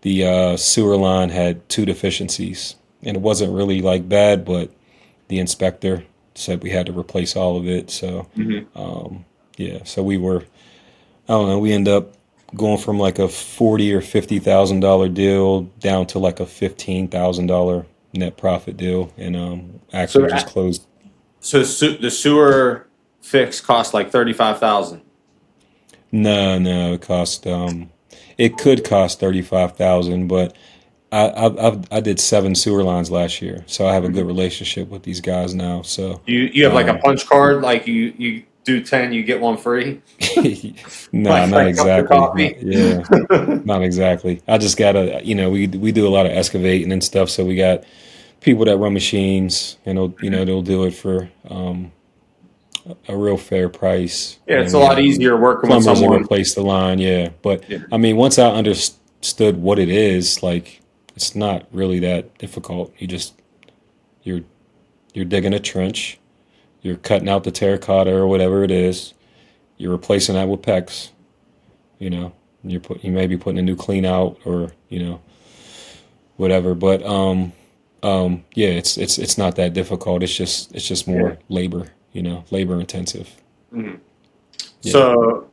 the sewer line had 2 deficiencies, and it wasn't really bad, but the inspector said we had to replace all of it. So, so we end up going from a $40,000 or $50,000 deal down to a $15,000 net profit deal, and actually just closed. So the sewer fix cost $35,000. No, it cost. It could cost $35,000, but I did 7 sewer lines last year, so I have a good relationship with these guys now. So you have a punch card, you do 10, you get one free. No, not exactly. Not exactly. I just gotta, we do a lot of excavating and stuff, so we got people that run machines, and they'll do it for a real fair price. Yeah, it's a lot easier working with someone. Plumbers replace the line, but I mean, once I understood what it is, it's not really that difficult. You're you're digging a trench, you're cutting out the terracotta or whatever it is, you're replacing that with PEX, you know, you may be putting a new clean out or, you know, whatever. But yeah, it's not that difficult. It's just more labor, you know, labor intensive. Mm-hmm. Yeah.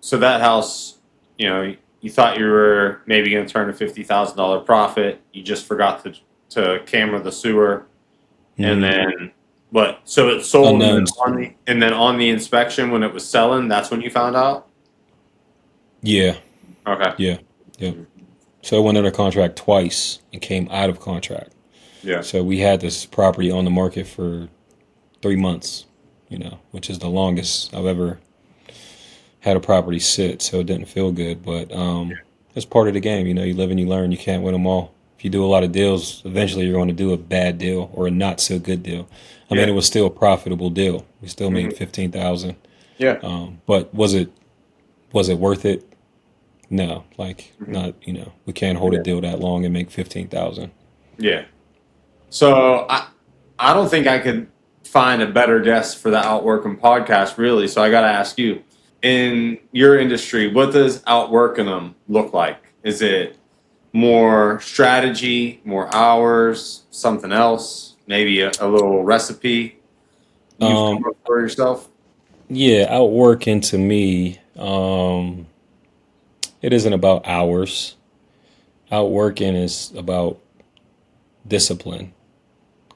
So that house, you know, you thought you were maybe going to turn a $50,000 profit. You just forgot to camera the sewer, and then what? So it sold, and then on the inspection when it was selling, that's when you found out. Yeah. Okay. Yeah. So it went under contract twice and came out of contract. Yeah. So we had this property on the market for 3 months, you know, which is the longest I've ever had a property sit. So it didn't feel good, but it's part of the game. You know, you live and you learn. You can't win them all. If you do a lot of deals, eventually you're going to do a bad deal or a not so good deal. I mean, it was still a profitable deal. We still made 15,000. Yeah. But was it worth it? No, like not. You know, we can't hold a deal that long and make 15,000. Yeah. So I don't think I could find a better guest for the Outwork'em podcast, really. So I got to ask you, in your industry, what does Outwork'em look like? Is it more strategy, more hours, something else, maybe a little recipe you've come up for yourself? Yeah, outworking to me, it isn't about hours. Outworking is about discipline,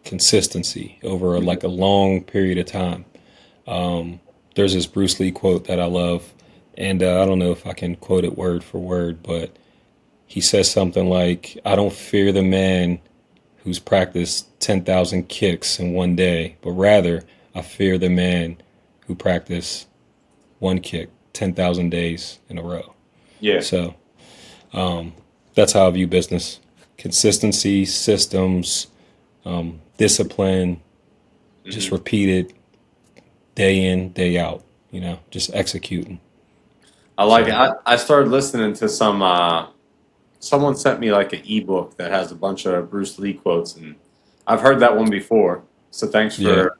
consistency over like a long period of time. There's this Bruce Lee quote that I love, and I don't know if I can quote it word for word, but he says something like, I don't fear the man who's practiced 10,000 kicks in one day, but rather I fear the man who practiced one kick 10,000 days in a row. Yeah. So that's how I view business. Consistency, systems, discipline, just repeat it day in, day out, you know, just executing. I like it. I started listening to some, someone sent me like an ebook that has a bunch of Bruce Lee quotes, and I've heard that one before. So thanks for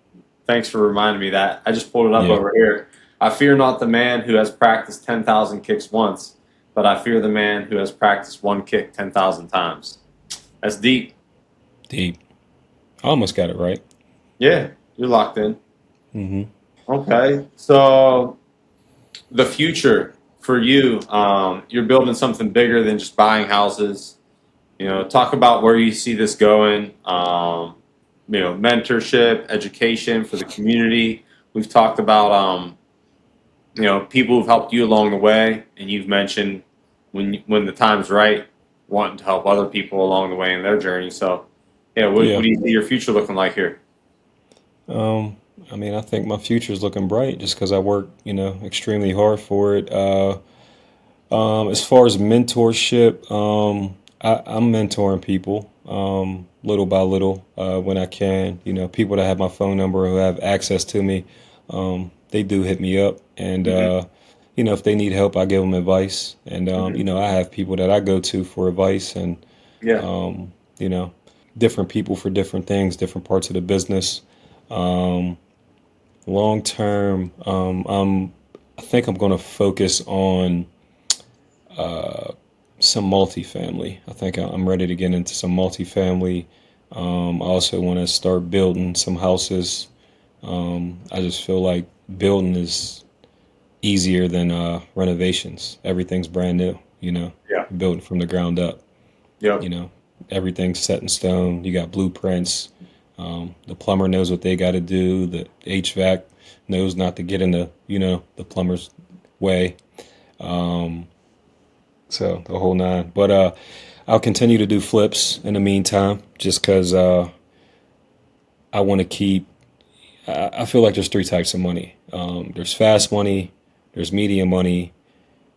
reminding me that. I just pulled it up over here. I fear not the man who has practiced 10,000 kicks once, but I fear the man who has practiced one kick 10,000 times. That's deep. Deep. I almost got it right. Yeah, you're locked in. Mm-hmm. Okay, so the future for you, you're building something bigger than just buying houses. You know, talk about where you see this going. You know, mentorship, education for the community. We've talked about, you know, people who've helped you along the way, and you've mentioned when the time's right, wanting to help other people along the way in their journey. So, yeah, what do you see your future looking like here? I mean, I think my future is looking bright just because I work, you know, extremely hard for it. As far as mentorship, I'm mentoring people little by little when I can. You know, people that have my phone number who have access to me, they do hit me up. And, you know, if they need help, I give them advice. And, you know, I have people that I go to for advice and, you know, different people for different things, different parts of the business. Long term, I think I'm going to focus on some multifamily. I think I'm ready to get into some multifamily. I also want to start building some houses. I just feel like building is easier than renovations. Everything's brand new, you know, building from the ground up. You know, everything's set in stone. You got blueprints. The plumber knows what they got to do. The HVAC knows not to get in the, you know, the plumber's way. So the whole nine. But I'll continue to do flips in the meantime, just because I want to keep. I feel like there's three types of money. There's fast money, there's medium money,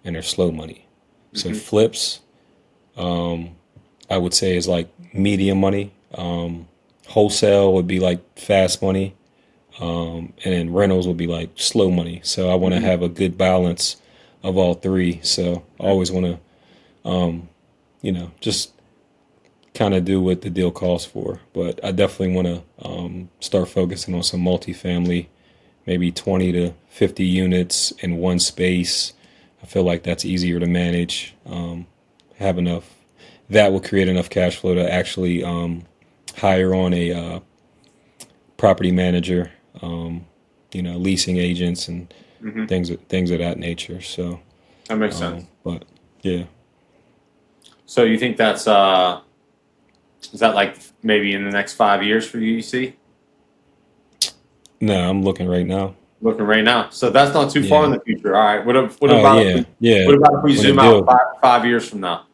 and there's slow money. So flips, I would say, is like medium money. Wholesale would be like fast money, and then rentals would be like slow money. So I want to have a good balance of all three. So I always want to, you know, just kind of do what the deal calls for. But I definitely want to start focusing on some multifamily, maybe 20 to 50 units in one space. I feel like that's easier to manage. Have enough. That will create enough cash flow to actually hire on a property manager, leasing agents and things of that nature. So that makes sense. But yeah. So you think that's is that like maybe in the next 5 years for you see? No, I'm looking right now. Looking right now. So that's not too far in the future. All right. What about yeah. What about if we zoom out 5 years from now?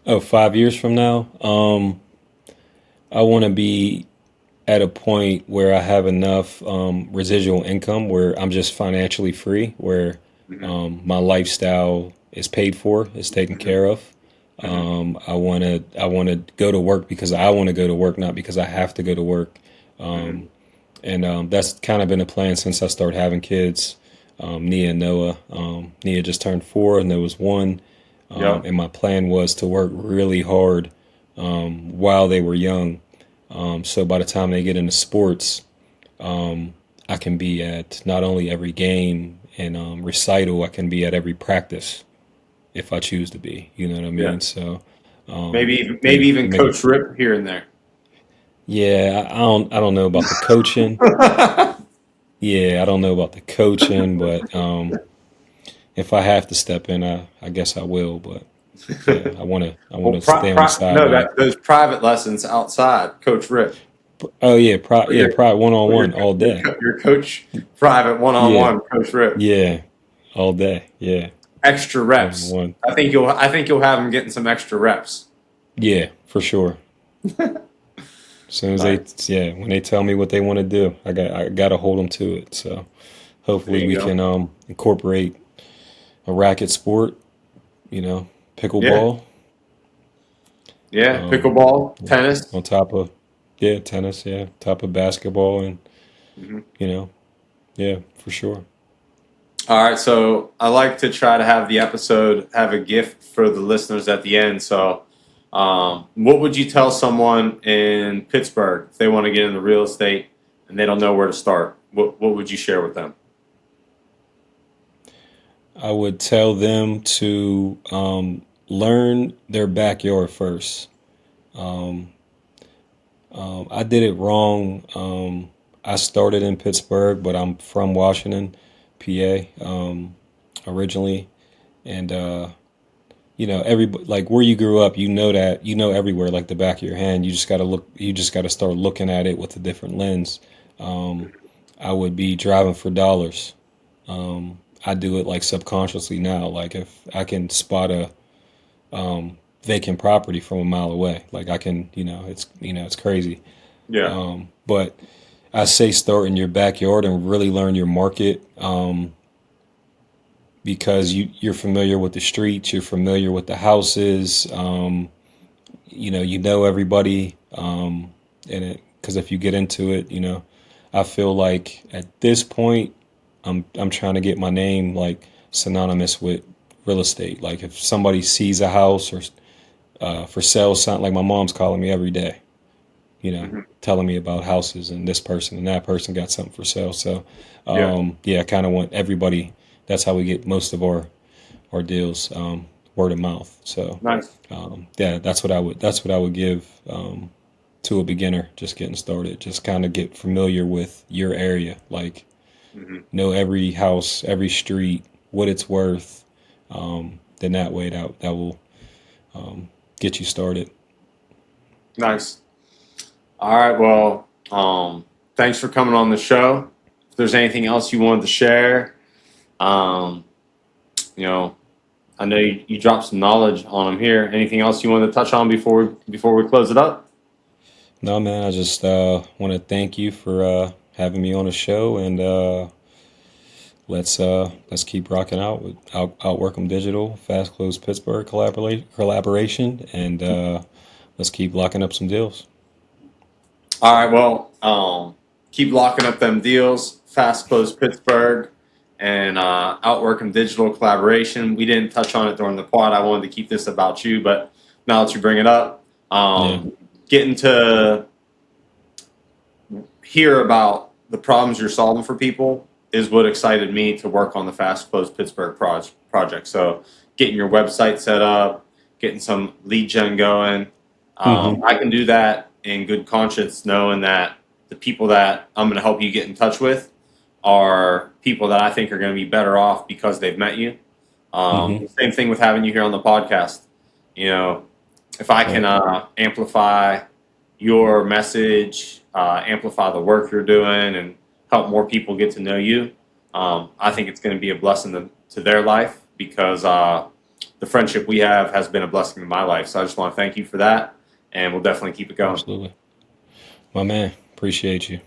Oh, 5 years from now? I want to be at a point where I have enough residual income where I'm just financially free, where my lifestyle is paid for, is taken care of. I want to go to work because I want to go to work, not because I have to go to work. And that's kind of been a plan since I started having kids. Nia and Noah. Nia just turned 4 and Noah's 1. And my plan was to work really hard while they were young. So by the time they get into sports, I can be at not only every game and recital, I can be at every practice if I choose to be. You know what I mean? Yeah. So maybe even Coach Rip here and there. Yeah, I don't know about the coaching. Yeah, I don't know about the coaching, but if I have to step in, I guess I will. But yeah, I want to stay on the side. No, those private lessons outside, Coach Rip. Oh yeah, private one-on-one all day. Your coach, private one-on-one, Coach Rip. Yeah, all day. Yeah. Extra reps. I think you'll have him getting some extra reps. Yeah, for sure. As soon as when they tell me what they want to do, I got to hold them to it. So hopefully we can incorporate a racket sport, pickleball. Yeah, pickleball, tennis. On top of tennis, top of basketball and for sure. All right, so I like to try to have the episode have a gift for the listeners at the end. So what would you tell someone in Pittsburgh if they want to get into real estate and they don't know where to start? What would you share with them? I would tell them to learn their backyard first. I did it wrong. I started in Pittsburgh, but I'm from Washington, PA, originally, and everybody, like where you grew up, that everywhere like the back of your hand. You just got to start looking at it with a different lens. I would be driving for dollars. I do it like subconsciously now. Like if I can spot a vacant property from a mile away, like I can, it's crazy. Yeah. But I say start in your backyard and really learn your market. Because you're familiar with the streets, you're familiar with the houses, everybody, and because if you get into it, I feel like at this point, I'm trying to get my name like synonymous with real estate. Like if somebody sees a house or for sale sign, like my mom's calling me every day, telling me about houses and this person and that person got something for sale. So I kind of want everybody. That's how we get most of our deals, word of mouth. So nice. That's what I would give to a beginner just getting started. Just kind of get familiar with your area, like know every house, every street, what it's worth. Then that way that will get you started. Nice. All right. Well, thanks for coming on the show. If there's anything else you wanted to share. I know you dropped some knowledge on them here. Anything else you wanted to touch on before we close it up? No, man. I just want to thank you for having me on the show, and let's keep rocking out with OUTWORK'em.digital, Fast Close Pittsburgh collaboration, and let's keep locking up some deals. All right. Well, keep locking up them deals. Fast Close Pittsburgh. And OUTWORK'em.digital collaboration. We didn't touch on it during the pod. I wanted to keep this about you, but now that you bring it up, Getting to hear about the problems you're solving for people is what excited me to work on the Fast Close Pittsburgh project. So getting your website set up, getting some lead gen going. I can do that in good conscience, knowing that the people that I'm going to help you get in touch with are people that I think are going to be better off because they've met you. Same thing with having you here on the podcast. If I can amplify your message, amplify the work you're doing, and help more people get to know you, I think it's going to be a blessing to their life, because the friendship we have has been a blessing in my life. So I just want to thank you for that, and we'll definitely keep it going. Absolutely. My man, appreciate you.